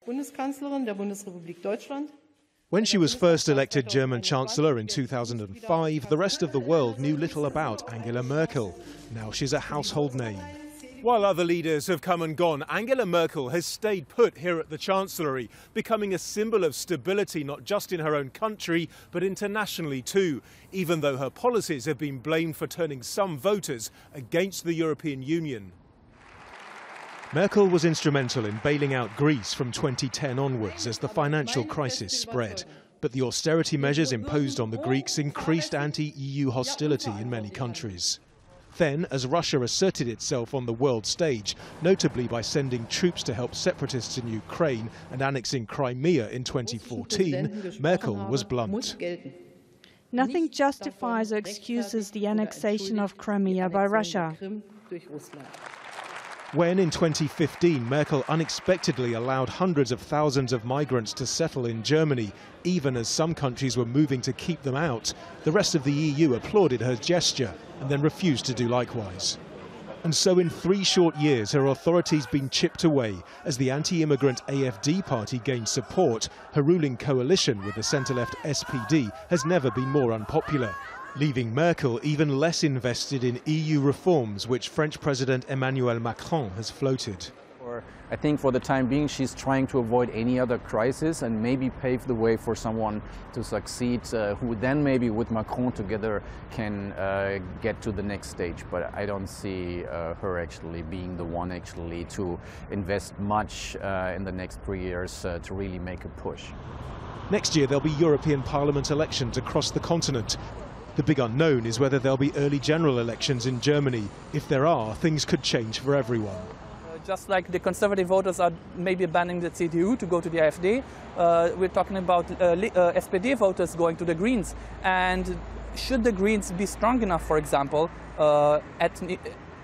Bundeskanzlerin der Bundesrepublik Deutschland. When she was first elected German Chancellor in 2005, the rest of the world knew little about Angela Merkel. Now she's a household name. While other leaders have come and gone, Angela Merkel has stayed put here at the Chancellery, becoming a symbol of stability not just in her own country, but internationally too, even though her policies have been blamed for turning some voters against the European Union. Merkel was instrumental in bailing out Greece from 2010 onwards as the financial crisis spread. But the austerity measures imposed on the Greeks increased anti-EU hostility in many countries. Then, as Russia asserted itself on the world stage, notably by sending troops to help separatists in Ukraine and annexing Crimea in 2014, Merkel was blunt. Nothing justifies or excuses the annexation of Crimea by Russia. When, in 2015, Merkel unexpectedly allowed hundreds of thousands of migrants to settle in Germany, even as some countries were moving to keep them out, the rest of the EU applauded her gesture and then refused to do likewise. And so in 3 short years, her authority's been chipped away as the anti-immigrant AfD party gained support. Her ruling coalition with the centre-left SPD has never been more unpopular, leaving Merkel even less invested in EU reforms, which French President Emmanuel Macron has floated. I think for the time being she's trying to avoid any other crisis and maybe pave the way for someone to succeed who then maybe with Macron together can get to the next stage. But I don't see her actually being the one actually to invest much in the next 3 years to really make a push. Next year there'll be European Parliament elections across the continent. The big unknown is whether there'll be early general elections in Germany. If there are, things could change for everyone. Just like the conservative voters are maybe banning the CDU to go to the AfD, we're talking about SPD voters going to the Greens. And should the Greens be strong enough, for example, at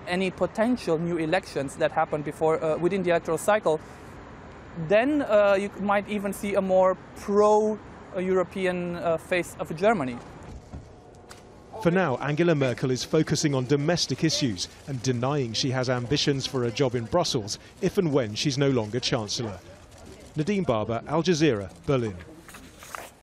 any potential new elections that happen before within the electoral cycle, then you might even see a more pro-European face of Germany. For now, Angela Merkel is focusing on domestic issues and denying she has ambitions for a job in Brussels if and when she's no longer Chancellor. Nadim, Al Jazeera, Berlin.